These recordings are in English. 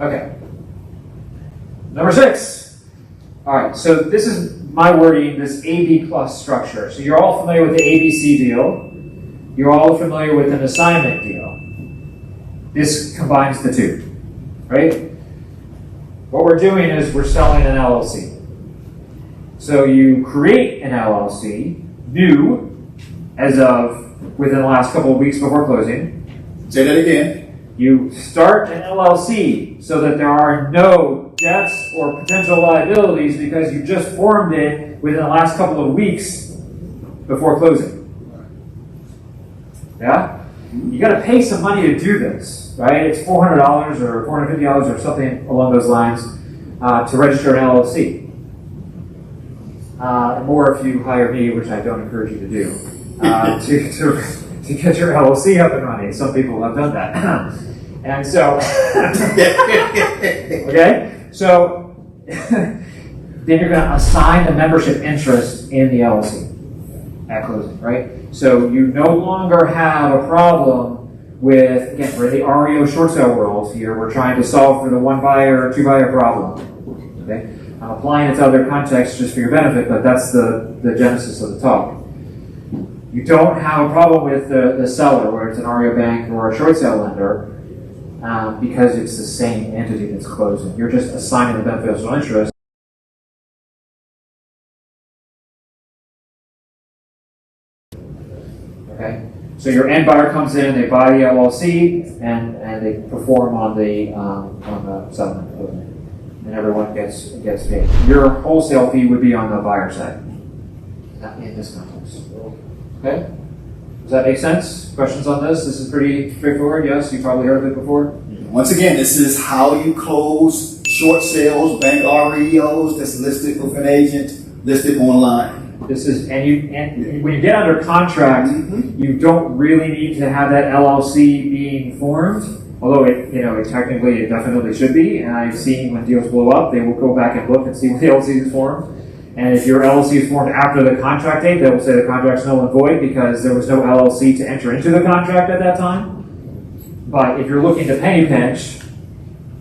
Okay. Number 6. All right, so this is my wording, this AB plus structure. So you're all familiar with the ABC deal. You're all familiar with an assignment deal. This combines the two, right? What we're doing is we're selling an LLC. So you create an LLC, new, as of within the last couple of weeks before closing. Say that again. You start an LLC so that there are no debts or potential liabilities because you just formed it within the last couple of weeks before closing. Yeah? You got to pay some money to do this, right? It's $400 or $450 or something along those lines to register an LLC. More if you hire me, which I don't encourage you to do, to get your LLC up and running. Some people have done that. And so, okay? So, then you're going to assign the membership interest in the LLC at closing, right? So you no longer have a problem with, again, we're in the REO short sale world here. We're trying to solve for the one buyer, two buyer problem. Okay? I'm applying it to other contexts just for your benefit, but that's the genesis of the talk. You don't have a problem with the seller, where it's an REO bank or a short sale lender, because it's the same entity that's closing. You're just assigning the beneficial interest. Okay, so your end buyer comes in, they buy the LLC, and they perform on the settlement closing, and everyone gets paid. Your wholesale fee would be on the buyer side, not in this context. Okay, does that make sense? Questions on this? This is pretty straightforward. Yes, you probably heard of it before. Once again, this is how you close short sales, bank REOs that's listed with an agent, listed online. This is, and when you get under contract, you don't really need to have that LLC being formed, although it technically it definitely should be. And I've seen when deals blow up, they will go back and look and see when the LLC is formed. And if your LLC is formed after the contract date, they will say the contract's null and void because there was no LLC to enter into the contract at that time. But if you're looking to penny pinch,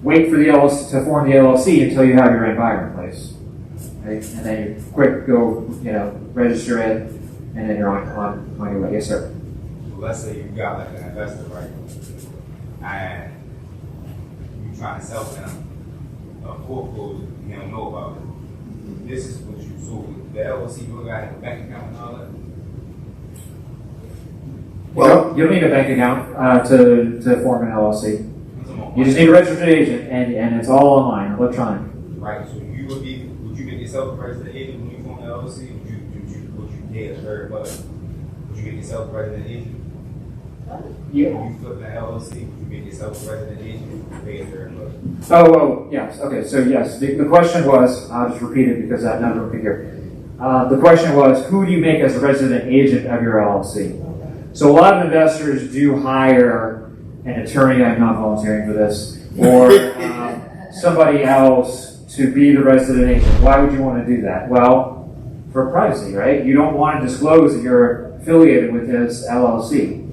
wait for the LLC to form the LLC until you have your end buyer in place. Right? And then you quick go, register it, and then you're on your way. Yes, sir. So let's say you got like an investor, right? And you trying to sell them a foreclosure, you don't know about it. This is what you sold. The LLC, you got a bank account and all that. Well, you don't need a bank account to form an LLC. You just need a registered agent, and it's all online, electronic. Right. So would you make yourself a registered agent when you form an LLC? Would you pay a third party? Would you make yourself a registered agent? Yeah. When you flip an LLC, would you make yourself a registered agent? Would you pay a third party? Oh, yes. Okay, so yes, the question was, I'll just repeat it because none of them could hear. The question was, who do you make as a resident agent of your LLC? So a lot of investors do hire an attorney, I'm not volunteering for this, or somebody else to be the resident agent. Why would you want to do that? Well, for privacy, right? You don't want to disclose that you're affiliated with this LLC.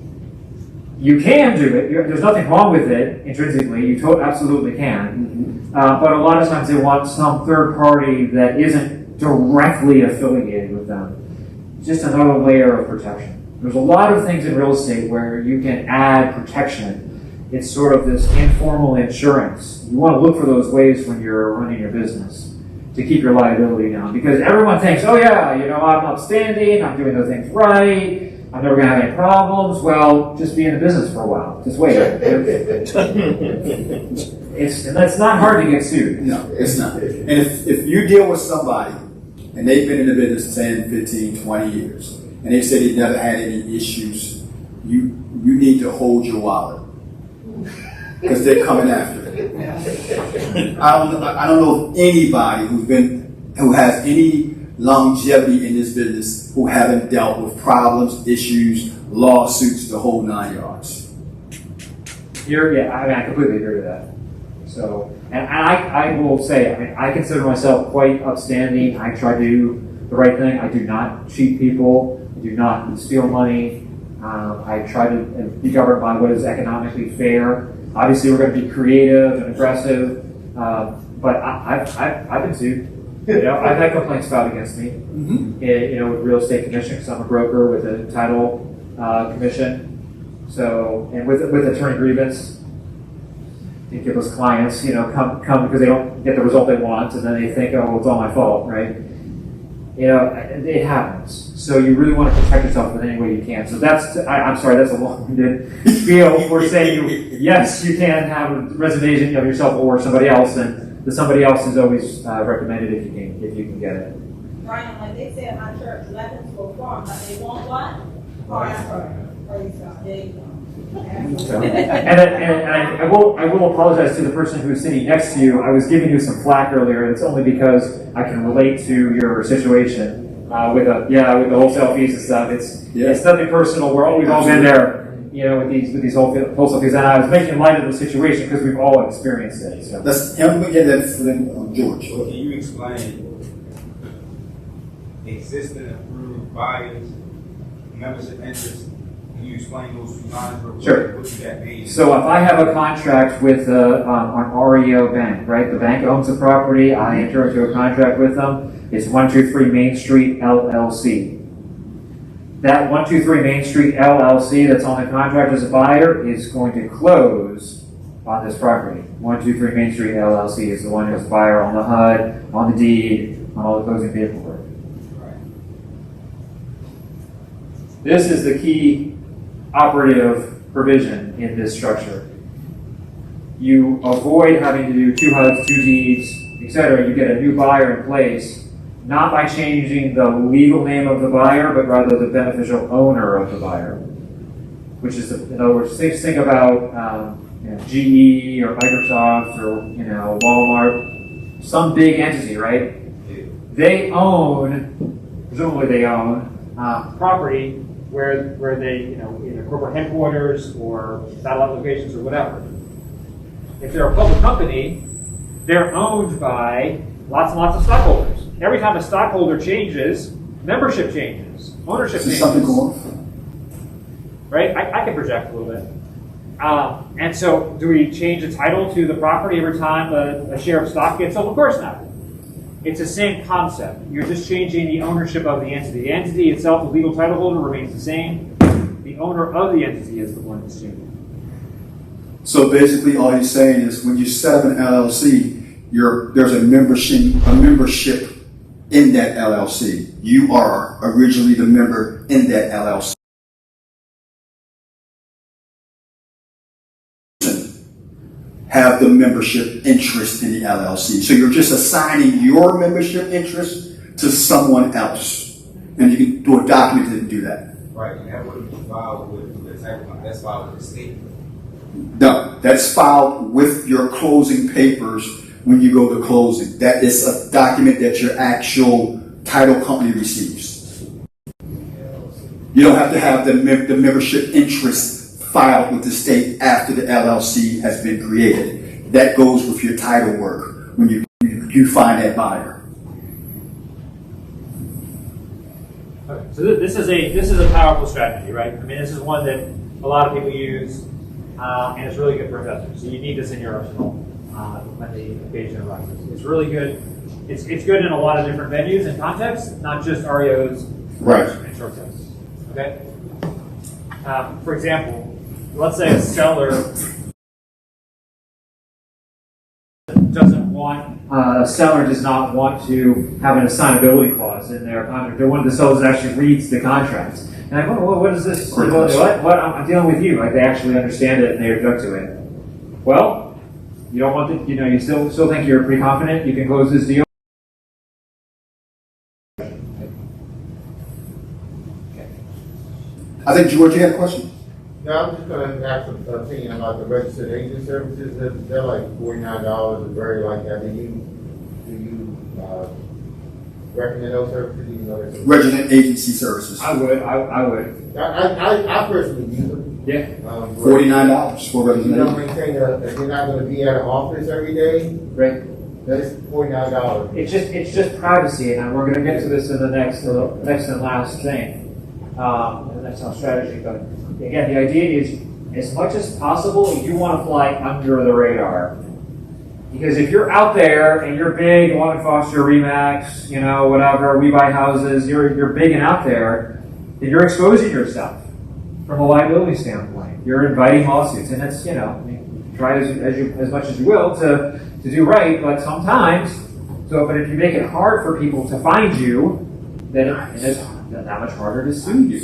You can do it. There's nothing wrong with it intrinsically. You absolutely can. But a lot of times they want some third party that isn't directly affiliated with them. Just another layer of protection. There's a lot of things in real estate where you can add protection. It's sort of this informal insurance. You want to look for those ways when you're running your business to keep your liability down. Because everyone thinks, oh yeah, I'm upstanding, I'm doing the things right, I'm never going to have any problems. Well, just be in the business for a while. Just wait. And that's not hard to get sued. No, it's not. And if you deal with somebody and they've been in the business 10, 15, 20 years, and they said they never had any issues, you need to hold your wallet because they're coming after it. I don't know of anybody who has any longevity in this business who haven't dealt with problems, issues, lawsuits, the whole 9 yards. I completely agree with that. So, and I will say, I consider myself quite upstanding. I try to do the right thing. I do not cheat people. I do not steal money. I try to be governed by what is economically fair. Obviously, we're going to be creative and aggressive, but I've been sued. You know, I've had complaints filed against me. You know, with real estate commission, because I'm a broker with a title commission. So, and with attorney grievance, you give those clients, you know, come because they don't get the result they want, and then they think, oh, well, it's all my fault, right? You know, it happens. So you really want to protect yourself in any way you can. So I'm sorry, that's a long-winded spiel for saying yes, you can have a reservation of yourself or somebody else, and the somebody else is always recommended if you can get it. Brian, like they said in my church, weapons will form, but they won't what? Praise God. There you go. So, and I will apologize to the person who's sitting next to you. I was giving you some flack earlier. It's only because I can relate to your situation with the wholesale fees and stuff. It's nothing personal. We've all been there, you know, with these wholesale fees. And I was making light of the situation because we've all experienced it. So. Let's get that for George. So can you explain existing approved buyers, membership interest? Can you explain those two lines? Sure. What that mean? So if I have a contract with an REO bank, right? The bank owns the property. I enter into a contract with them. It's 123 Main Street LLC. That 123 Main Street LLC that's on the contract as a buyer is going to close on this property. 123 Main Street LLC is the one who's the buyer on the HUD, on the deed, on all the closing paperwork. Right. This is the key operative provision in this structure. You avoid having to do 2 HUDs, 2 deeds, etc. You get a new buyer in place, not by changing the legal name of the buyer, but rather the beneficial owner of the buyer. Which is, in other words, think about GE or Microsoft or Walmart, some big entity, right? They own, presumably they own property where they, either corporate headquarters or satellite locations or whatever. If they're a public company, they're owned by lots and lots of stockholders. Every time a stockholder changes, membership changes, ownership changes. Is something going on? Right? I can project a little bit. And so, do we change the title to the property every time a share of stock gets sold? Of course not. It's the same concept. You're just changing the ownership of the entity. The entity itself, the legal title holder, remains the same. The owner of the entity is the one that's changing. So basically, all you're saying is when you set up an LLC, there's a membership in that LLC. You are originally the member in that LLC. Have the membership interest in the LLC. So you're just assigning your membership interest to someone else. And you can do a document that do that. Right, and that would be filed with that's filed with the state. No, that's filed with your closing papers when you go to closing. That is a document that your actual title company receives. You don't have to have the membership interest filed with the state after the LLC has been created. That goes with your title work when you find that buyer. Okay, so this is a powerful strategy, right? I mean, this is one that a lot of people use, and it's really good for investors. So you need this in your arsenal when the occasion arises. It's really good. It's good in a lot of different venues and contexts, not just REOs Right. and short sales. Okay. For example, let's say a seller does not want to have an assignability clause in their contract. They're one of the sellers that actually reads the contract. And I go, well, what is this? What? I'm dealing with you. Like they actually understand it and they object to it. Well, you don't want to, you still think you're pretty confident you can close this deal. I think, George, you had a question? Yeah, I'm just going to ask an opinion about the registered agent services. They're like $49. It's very like that. Do you recommend those services? Even though they're Resident agency services. I would. I personally use them. Yeah. $49 for You resident don't agency. maintain if you're not going to be at an office every day. Right. That's $49. It's just privacy, and we're going to get to this in the next and last thing, the next strategy. But again, the idea is as much as possible, you want to fly under the radar. Because if you're out there and you're big, you want to foster Remax, you know, whatever, we buy houses, you're big and out there, then you're exposing yourself from a liability standpoint. You're inviting lawsuits, and it's, you know, I mean, try as much as you will to do right, but sometimes, but if you make it hard for people to find you, then it's that much harder to sue you.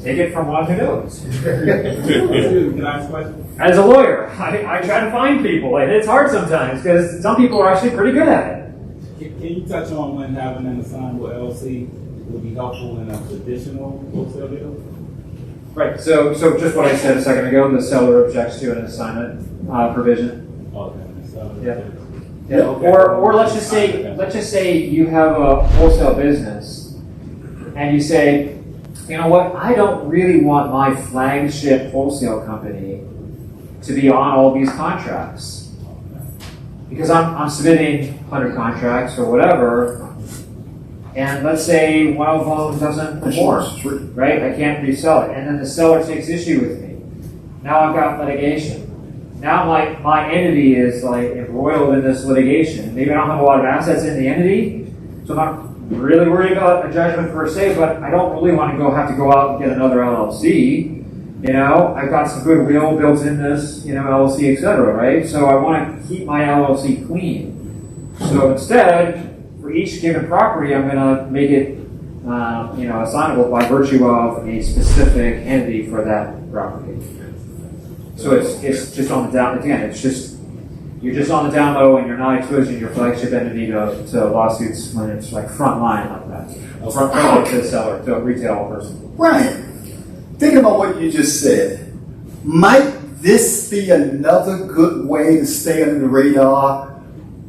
Take it from one who knows. Can I ask a question? As a lawyer, I try to find people, and it's hard sometimes because some people are actually pretty good at it. Can you touch on when having an assignable LLC would be helpful in a traditional wholesale deal? Right. So just what I said a second ago, the seller objects to an assignment provision. Okay. So, Yeah. Yeah. Or let's just say you have a wholesale business, and you say, you know what, I don't really want my flagship wholesale company to be on all these contracts. Because I'm submitting 100 contracts or whatever, and let's say one of them doesn't perform, right? I can't resell it. And then the seller takes issue with me. Now I've got litigation. Now my entity is like embroiled in this litigation. Maybe I don't have a lot of assets in the entity, so I'm not really worried about a judgment per se, but I don't really want to have to go out and get another LLC. You know, I've got some goodwill built in this, you know, LLC, etc., right? So I want to keep my LLC clean. So instead, for each given property, I'm going to make it, you know, assignable by virtue of a specific entity for that property. So it's just on the down, again, you're just on the down low and you're not exposing your flagship entity to lawsuits when it's like front line like that. Front line to the seller, to a retail person. Brian, think about what you just said. Might this be another good way to stay under the radar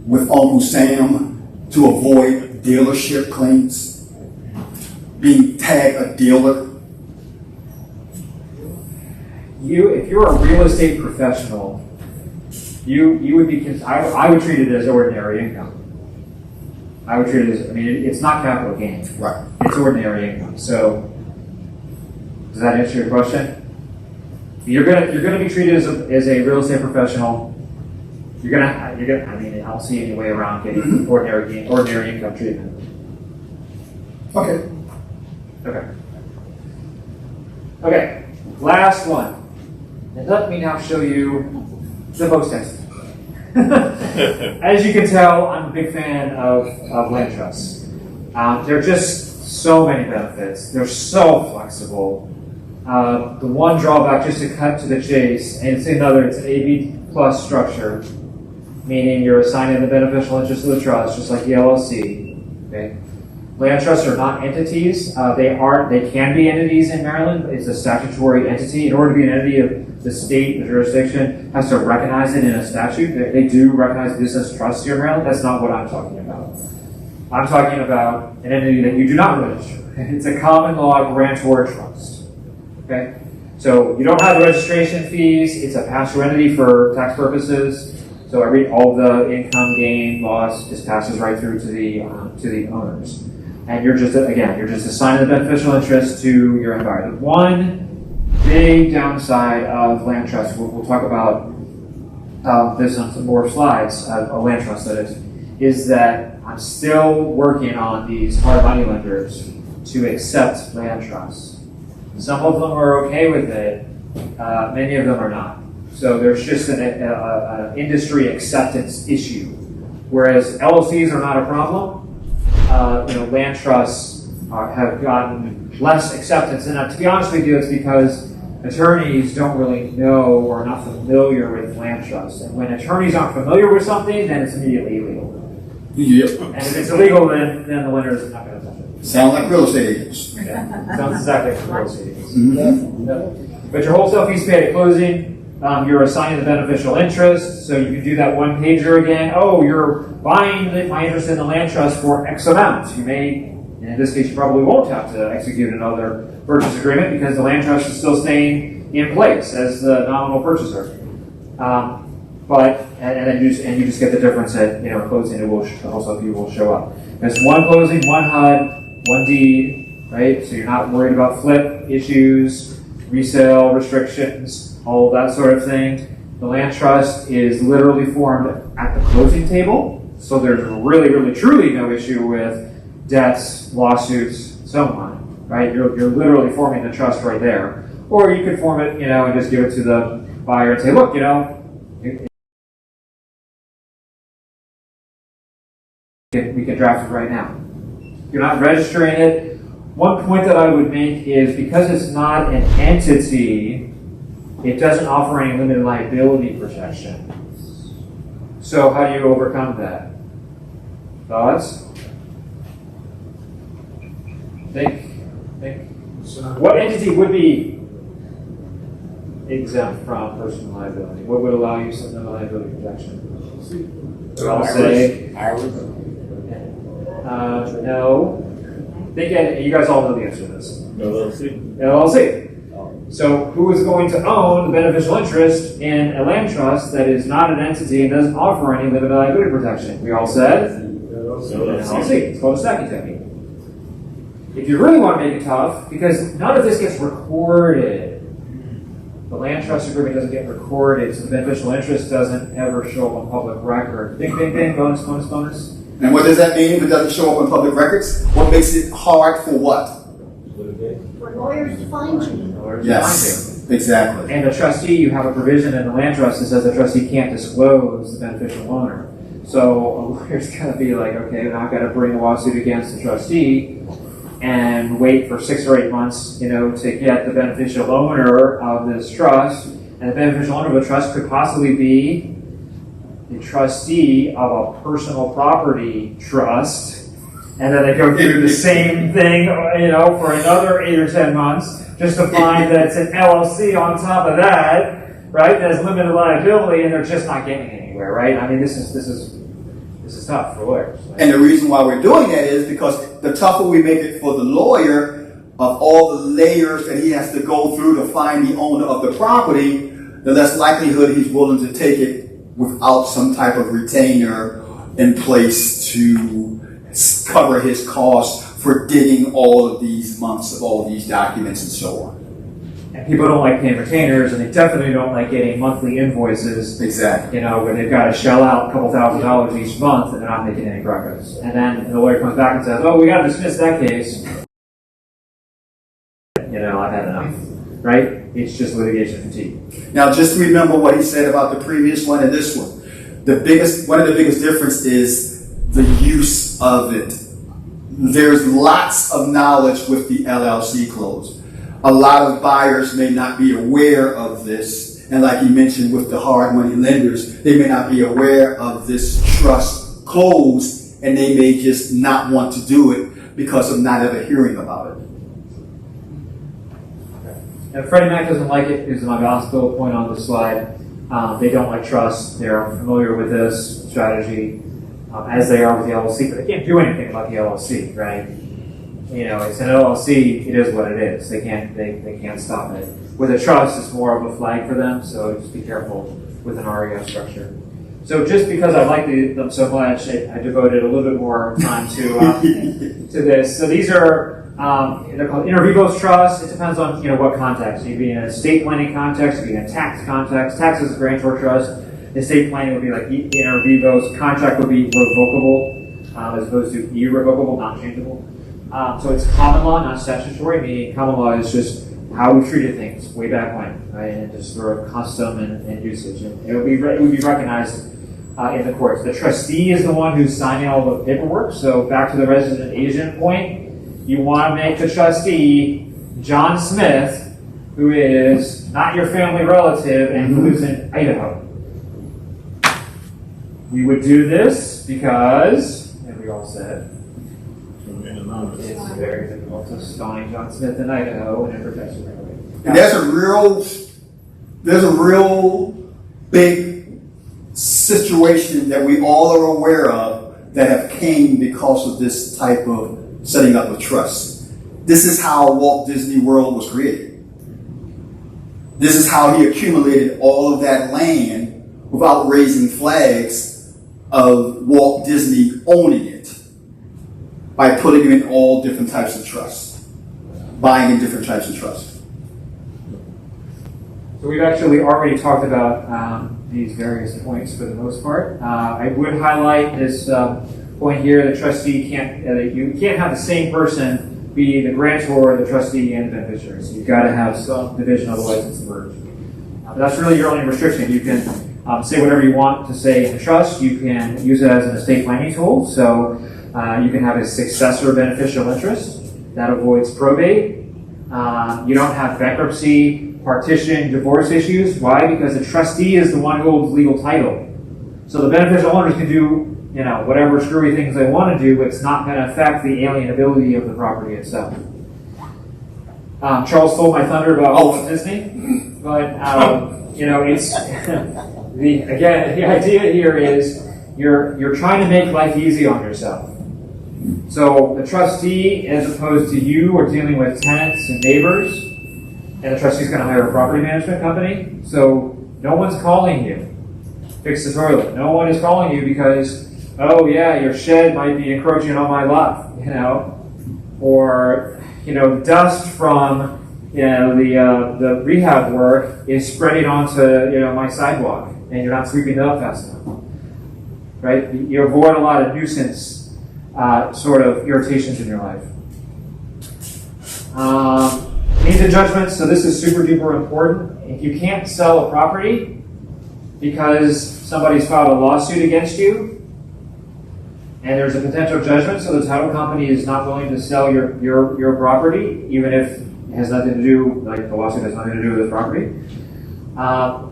with Uncle Sam to avoid dealership claims? Being tagged a dealer? If you're a real estate professional, you would be. I would treat it as ordinary income. I would treat it as. I mean, it's not capital gains. Right. It's ordinary income. So, does that answer your question? You're gonna be treated as a real estate professional. You're gonna. I mean, I don't see any way around getting ordinary income treatment. Okay. Okay. Last one. And let me now show you the post text. As you can tell, I'm a big fan of land trusts. There are just so many benefits. They're so flexible. The one drawback, just to cut to the chase, and it's an AB plus structure, meaning you're assigning the beneficial interest of the trust, just like the LLC. Okay. Land trusts are not entities. They can be entities in Maryland. It's a statutory entity. In order to be an entity of the state, the jurisdiction has to recognize it in a statute. They do recognize business trusts here in Maryland. That's not what I'm talking about. I'm talking about an entity that you do not register. It's a common law grantor trust. Okay? So you don't have the registration fees. It's a pass-through entity for tax purposes. So all the income, gain, loss just passes right through to the owners. And you're just assigning the beneficial interest to your environment. One big downside of land trusts, we'll talk about this on some more slides, a land trust that is that I'm still working on these hard money lenders to accept land trusts. Some of them are okay with it, many of them are not. So there's just an industry acceptance issue. Whereas LLCs are not a problem, land trusts have gotten less acceptance. And to be honest with you, it's because attorneys don't really know or are not familiar with land trusts. And when attorneys aren't familiar with something, then it's immediately illegal. Yep. And if it's illegal, then the lender is not going to touch it. Sound like real estate agents. Yeah. Sounds exactly like real estate agents. Mm-hmm. But your wholesale fees paid at closing, you're assigning the beneficial interest, so you can do that one pager again. Oh, you're buying my interest in the land trust for X amount. You may, and in this case, you probably won't have to execute another purchase agreement because the land trust is still staying in place as the nominal purchaser. And you just get the difference at closing. The wholesale fee will show up. There's one closing, one HUD, one deed, right? So you're not worried about flip issues. resale restrictions, all of that sort of thing. The land trust is literally formed at the closing table, so there's really, really, truly no issue with debts, lawsuits, so on, right? You're literally forming the trust right there. Or you could form it, and just give it to the buyer and say, look, we can draft it right now. You're not registering it. One point that I would make is because it's not an entity, it doesn't offer any limited liability protection. So how do you overcome that? Thoughts? Think. What entity would be exempt from personal liability? What would allow you some limited liability protection? I'll say no. You guys all know the answer to this. LLC. So who is going to own the beneficial interest in a land trust that is not an entity and doesn't offer any limited liability protection? We all said LLC. It's called a stacking technique. If you really want to make it tough, because none of this gets recorded, the land trust agreement doesn't get recorded, so the beneficial interest doesn't ever show up on public record. Bing, bing, bing, bonus, bonus, bonus. And what does that mean if it doesn't show up in public records? What makes it hard for what? For lawyers to find you. Yes, exactly. And the trustee, you have a provision in the land trust that says the trustee can't disclose the beneficial owner. So a lawyer's got to be like, okay, now I've got to bring a lawsuit against the trustee and wait for 6 or 8 months, to get the beneficial owner of this trust. And the beneficial owner of the trust could possibly be the trustee of a personal property trust. And then they go through the same thing, for another 8 or 10 months, just to find that it's an LLC on top of that, right? That has limited liability, and they're just not getting anywhere, right? I mean, this is tough for lawyers. Right? And the reason why we're doing that is because the tougher we make it for the lawyer of all the layers that he has to go through to find the owner of the property, the less likelihood he's willing to take it without some type of retainer in place to cover his costs for digging all of these months of all these documents and so on. And people don't like paying retainers, and they definitely don't like getting monthly invoices. Exactly. Where they've got to shell out a couple $1,000s each month, and they're not making any progress. And then the lawyer comes back and says, "Oh, we got to dismiss that case." I've had enough. Right? It's just litigation fatigue. Now, just remember what he said about the previous one and this one. One of the biggest difference is the use of it. There's lots of knowledge with the LLC close. A lot of buyers may not be aware of this, and like you mentioned with the hard money lenders, they may not be aware of this trust close, and they may just not want to do it because of not ever hearing about it. And Freddie Mac doesn't like it, is my last bullet point on the slide. They don't like trust. They're familiar with this strategy, as they are with the LLC, but they can't do anything about the LLC, right? It's an LLC, it is what it is. They can't stop it. With a trust, it's more of a flag for them, so just be careful with an REO structure. So just because I like them so much, I devoted a little bit more time to this. So these are, they're called inter vivos trusts. It depends on what context. You can be in an estate planning context, you can be in a tax context. Tax is a grantor trust. Estate planning would be like inter vivos. Contract would be revocable, as opposed to irrevocable, not changeable. So it's common law, not statutory, meaning common law is just how we treated things way back when, right? And just sort of custom and usage. And it would be recognized in the courts. The trustee is the one who's signing all the paperwork. So back to the resident agent point, you want to make the trustee John Smith, who is not your family relative and who lives in Idaho. We would do this because, and we all said, it's very difficult to find John Smith in Idaho and in protection right away. And there's a real big situation that we all are aware of that have came because of this type of setting up a trust. This is how Walt Disney World was created. This is how he accumulated all of that land without raising flags of Walt Disney owning it, by putting them in all different types of trusts, buying in different types of trusts. So we've actually already talked about these various points for the most part. I would highlight this point here: the trustee you can't have the same person be the grantor, the trustee, and the beneficiary. So you've got to have some division, otherwise it's merged. But that's really your only restriction. You can say whatever you want to say in the trust. You can use it as an estate planning tool. So you can have a successor beneficial interest that avoids probate. You don't have bankruptcy, partition, divorce issues. Why? Because the trustee is the one who holds legal title. So the beneficial owners can do, whatever screwy things they want to do, but it's not going to affect the alienability of the property itself. Charles stole my thunder about Walt Disney, but it's the idea here is you're trying to make life easy on yourself. So the trustee, as opposed to you, are dealing with tenants and neighbors, and the trustee's going to hire a property management company. So no one's calling you. Fix the toilet. No one is calling you because, oh yeah, your shed might be encroaching on my lot, or dust from the rehab work is spreading onto my sidewalk, and you're not sweeping it up fast enough. Right? You avoid a lot of nuisance sort of irritations in your life. Needs and judgments. So this is super duper important. If you can't sell a property because somebody's filed a lawsuit against you, and there's a potential judgment, so the title company is not willing to sell your property, even if it has nothing to do, like the lawsuit has nothing to do with the property,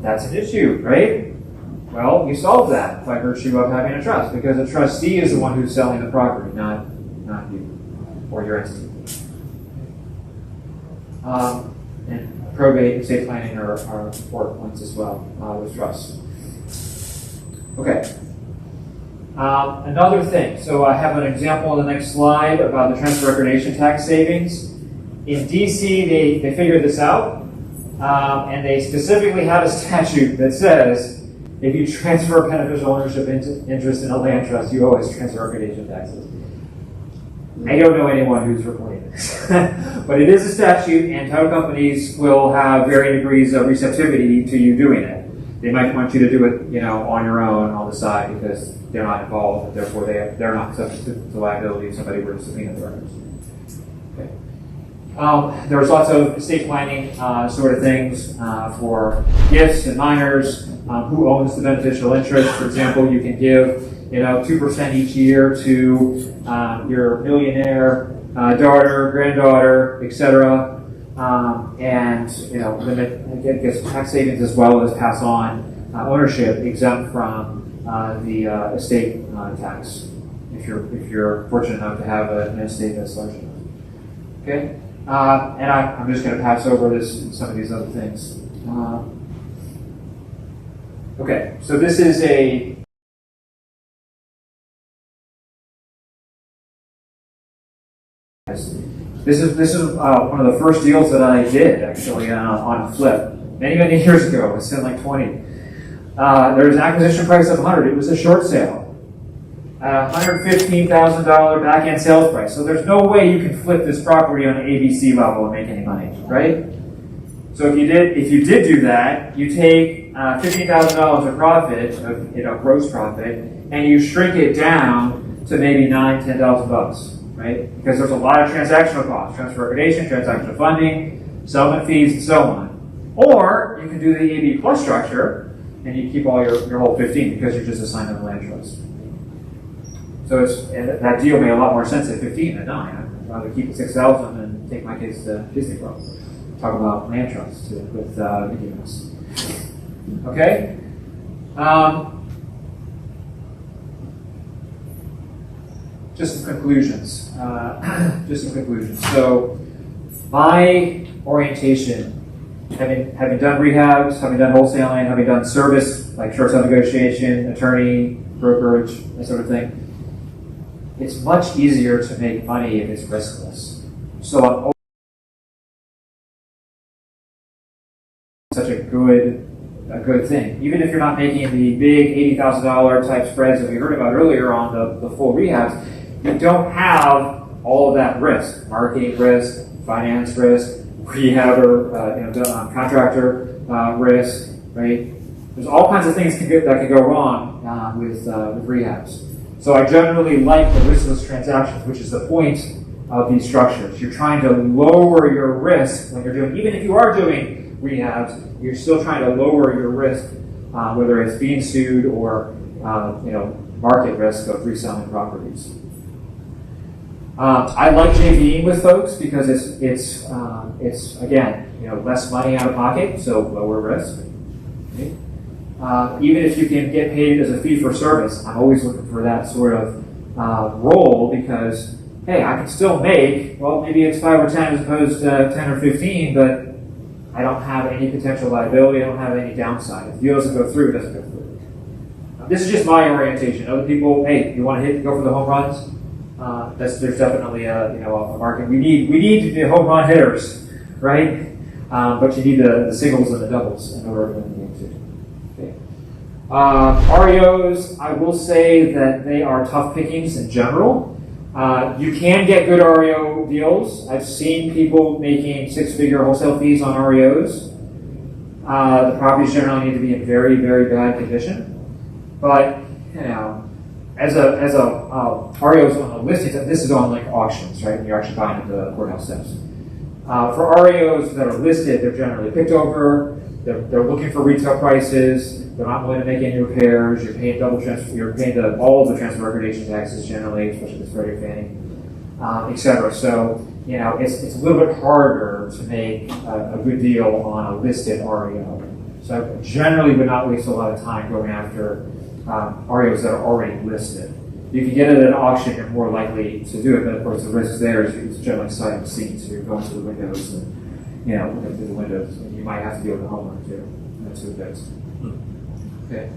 that's an issue, right? Well, you solve that by virtue of having a trust, because a trustee is the one who's selling the property, not you or your entity. And probate, estate planning are important points as well with trusts. Okay. Another thing. So I have an example on the next slide about the transfer recordation tax savings. In DC, they figured this out, and they specifically have a statute that says if you transfer beneficial ownership interest in a land trust, you always transfer recordation taxes. I don't know anyone who's reporting this, but it is a statute, and title companies will have varying degrees of receptivity to you doing it. They might want you to do it, on your own on the side because they're not involved, and therefore they're not subject to liability if somebody were to subpoena the records. Okay. There's lots of estate planning sort of things for gifts and minors. Who owns the beneficial interest? For example, you can give 2% each year to your millionaire daughter, granddaughter, etc. And then it gets tax savings as well as pass on ownership exempt from the estate tax if you're fortunate enough to have an estate that's large enough. Okay. And I'm just going to pass over some of these other things. Okay, so this is one of the first deals that I did actually on Flip many years ago. It's been like 20. There was an acquisition price of 100. It was a short sale. $115,000 back-end sales price. So there's no way you can flip this property on an ABC level and make any money, right? So if you did do that, you take $15,000 of profit, gross profit, and you shrink it down to maybe $10,000, right? Because there's a lot of transactional costs, transfer recordation, transactional funding, settlement fees, and so on. Or you can do the AB plus structure, and you keep all your whole 15 because you're just assigned on the land trust. So that deal made a lot more sense at 15 than 9. I'd rather keep the 6,000 and take my kids to Disney World. Talk about land trusts with Mickey Mouse. Okay? Just some conclusions. So, my orientation, having done rehabs, having done wholesaling, having done service like short sale negotiation, attorney, brokerage, that sort of thing, it's much easier to make money if it's riskless. So I'm such a good thing. Even if you're not making the big $80,000 type spreads that we heard about earlier on the full rehabs, you don't have all of that risk. Marketing risk, finance risk, rehab or contractor risk, right? There's all kinds of things that can go wrong with rehabs. So I generally like the riskless transactions, which is the point of these structures. You're trying to lower your risk when you're doing, even if you are doing rehabs, you're still trying to lower your risk, whether it's being sued or market risk of reselling properties. I like JVing with folks because it's again less money out of pocket, so lower risk. Okay? Even if you can get paid as a fee for service, I'm always looking for that sort of role because hey, I can still make, well, maybe it's 5 or 10 as opposed to 10 or 15, but I don't have any potential liability. I don't have any downside. If deal doesn't go through, it doesn't go through. This is just my orientation. Other people, hey, you want to go for the home runs? There's definitely a market. We need the home run hitters, right? But you need the singles and the doubles in order to win the game too. Okay. REOs, I will say that they are tough pickings in general. You can get good REO deals. I've seen people making 6-figure wholesale fees on REOs. The properties generally need to be in very, very bad condition. But, as REOs on the listings, this is on like auctions, right? You're actually buying at the courthouse steps. For REOs that are listed, they're generally picked over. They're looking for retail prices. They're not willing to make any repairs. You're paying You're paying all of the transfer recordation taxes generally, especially with Freddie or Fannie, etc. So it's a little bit harder to make a good deal on a listed REO. So I generally would not waste a lot of time going after REOs that are already listed. You can get it at an auction, you're more likely to do it, but of course the risk there is generally sight unseen. So you're going to the windows and looking through the windows, and you might have to deal with the homeowner too. That's who it is. Okay.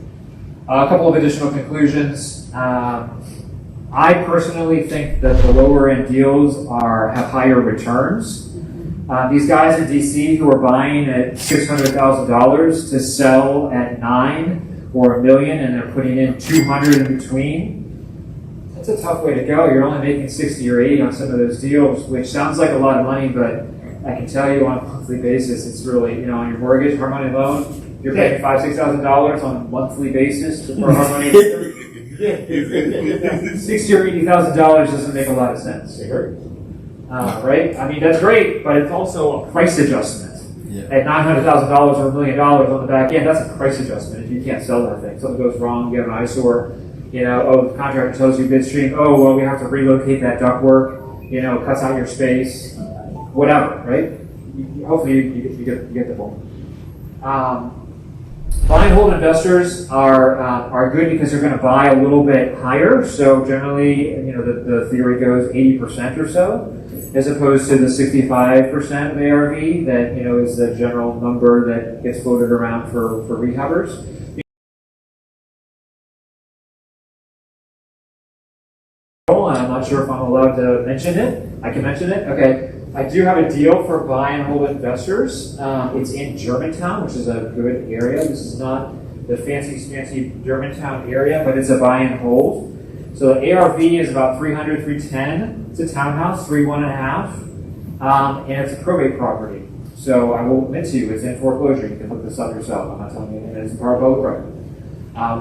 A couple of additional conclusions. I personally think that the lower end deals have higher returns. These guys in DC who are buying at $600,000 to sell at $9 or $1 million, and they're putting in $200 in between. That's a tough way to go. You're only making 60 or 80 on some of those deals, which sounds like a lot of money, but I can tell you on a monthly basis, it's really, on your mortgage, hard money loan, you're paying $5,000, $6,000 on a monthly basis for hard money. $60,000 or $80,000 doesn't make a lot of sense. Right? I mean, that's great, but it's also a price adjustment. Yeah. At $900,000 or $1 million on the back end, that's a price adjustment if you can't sell that thing. Something goes wrong, you have an eyesore, the contractor tells you midstream, we have to relocate that ductwork, cuts out your space, whatever, right? Hopefully you get the point. Buy and hold investors are good because they're going to buy a little bit higher. So generally, the theory goes 80% or so, as opposed to the 65% of ARV that is the general number that gets floated around for rehabbers. I'm not sure if I'm allowed to mention it. I can mention it. Okay. I do have a deal for buy and hold investors. It's in Germantown, which is a good area. This is not the fancy Germantown area, but it's a buy and hold. So the ARV is about 300, 310. It's a townhouse, 3.5, and it's a probate property. So I will admit to you, it's in foreclosure. You can look this up yourself. I'm not telling you, and it's part of public record.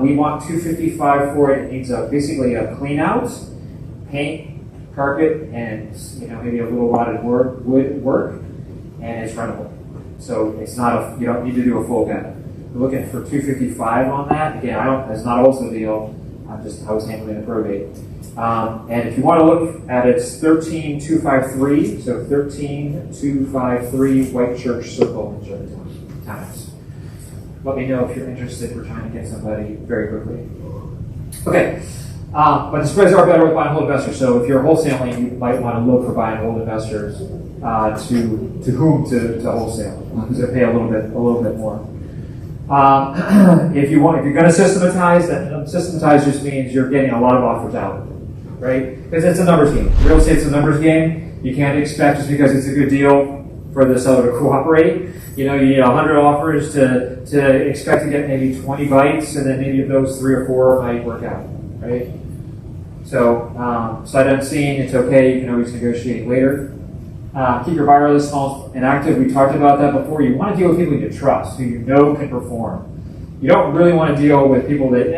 We want $255 for it. It needs basically a clean out, paint, carpet, and maybe a little rotted wood work, and it's rentable. So it's not you don't need to do a full guy. We're looking for $255 on that. Again, it's not also a deal. I was handling the probate. And if you want to look at it, it's 13253. So 13253 White Church Circle in Germantown Townhouse. Let me know if you're interested. We're trying to get somebody very quickly. Okay. But the spreads are better with buy and hold investors. So if you're wholesaling, you might want to look for buy and hold investors to whom to wholesale, because they pay a little bit more. If you're going to systematize, then systematize just means you're getting a lot of offers out, right? Because it's a numbers game. Real estate's a numbers game. You can't expect just because it's a good deal for the seller to cooperate. You need 100 offers to expect to get maybe 20 bites, and then maybe of those 3 or 4 might work out, right? So, sight unseen, it's okay. You can always negotiate later. Keep your buyer list funnels inactive. We talked about that before. You want to deal with people you trust, who you know can perform. You don't really want to deal with people that,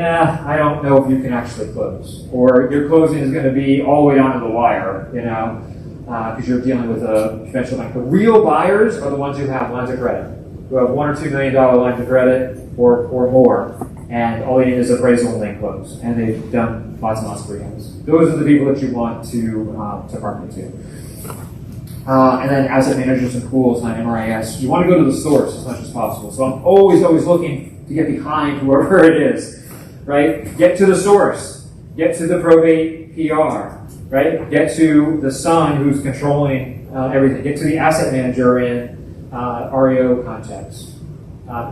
I don't know if you can actually close. Or your closing is going to be all the way down to the wire, because you're dealing with a conventional bank. The real buyers are the ones who have lines of credit, who have $1 or $2 million lines of credit or more, and all they need is appraisal and they close. And they've done lots and lots of REOs. Those are the people that you want to market to. And then asset managers and pools, not MRIS. You want to go to the source as much as possible. So I'm always looking to get behind whoever it is, right? Get to the source. Get to the probate PR, right? Get to the son who's controlling everything. Get to the asset manager in REO context.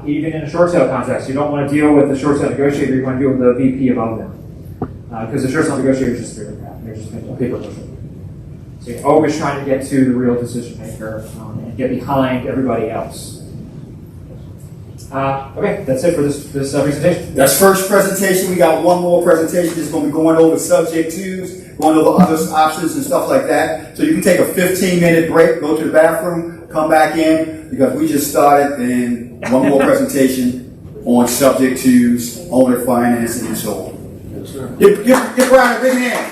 Even in a short sale context, you don't want to deal with the short sale negotiator. You want to deal with the VP above them. Because the short sale negotiator is just a bureaucrat. They're just a paper pusher. So you're always trying to get to the real decision maker and get behind everybody else. Okay, that's it for this presentation. That's first presentation. We got one more presentation that's going to be going over subject twos, going over other options and stuff like that. So you can take a 15-minute break, go to the bathroom, come back in, because we just started, and one more presentation on subject twos, owner financing, and so on. Yes, sir. Give Brian a big hand.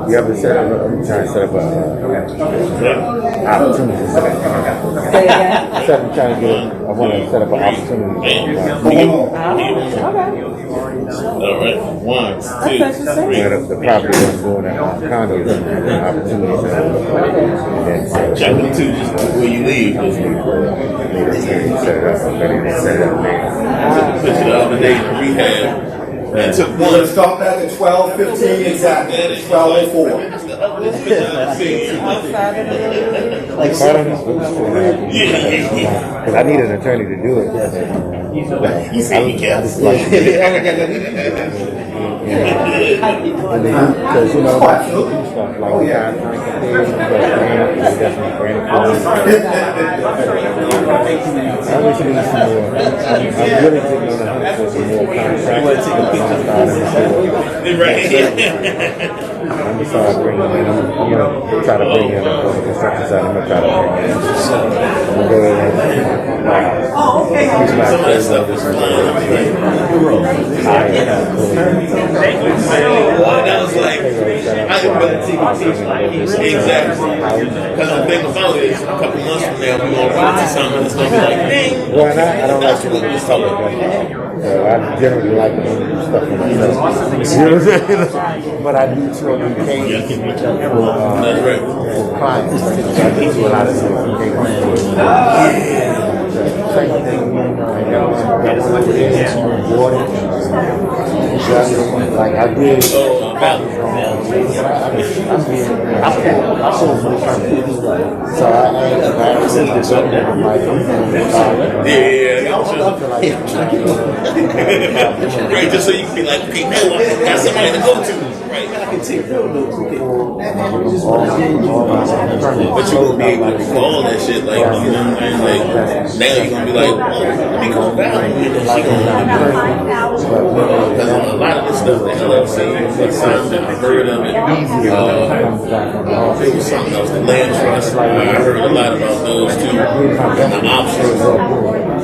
You ever set up I'm trying to set up a opportunity. I want to set up an opportunity. All right, 1, 2, 3. The property I'm doing at condos and opportunities. Chapter 2, just before you leave. Set it up. I'm ready to set it up now. Put you the other day in rehab. And took We're going to start back at 12:15 exactly. 12:04. Because I need an attorney to do it. He said he can't. Because stuff like I wish there was some more. I'm really getting on the hunt for some more contracts. I'm going to start bringing in, try to bring in on the construction side. I'm going to try to bring in. I'm going to go in and Some of that stuff is flying. That was like, exactly. Because I'm thinking about it, a couple months from now, we're going to run into something that's going to be like, dang. Why not? I don't like to do stuff like that. I generally like to do stuff like that. You know what I'm saying? But I do cases That's right. for clients. I do a lot of cases. Same thing. Like I did. So Right, just so you can be like, okay, now I got somebody to go to. Right. I can take no notes. Okay. But you're gonna be able to do all that shit, like, you know what I'm saying? Like, now you're gonna be like, oh, let me call back. Because a lot of this stuff, the LLC, the signs that I heard of it, there was something else, the land trust. I heard a lot about those too. And the options.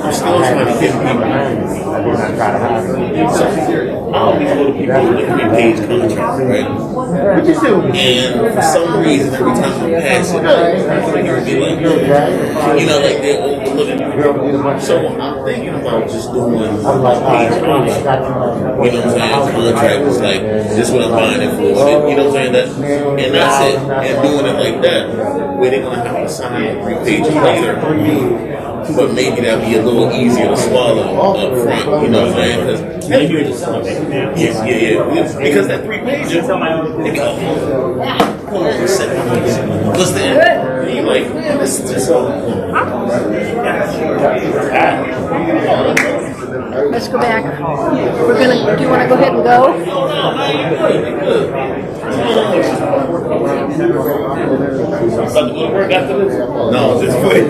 I'm still trying to get people. So, all these little people are looking at page contracts, right? And for some reason, every time we pass it, they're be like, you know, like they're overlooking. So I'm thinking about just doing a page contract. You know what I'm saying? Contract is like, this is what I'm buying it for. You know what I'm saying? And that's it. And doing it like that, where they're going to have to sign a 3-page contract. but maybe that'll be a little easier to swallow up front. You know what I'm saying? Yeah. Because that 3-pager, they go, what's the end? You like, man, this is just. Let's go back. We're gonna, do you wanna go ahead and go? About to go to work after this? No, just quit.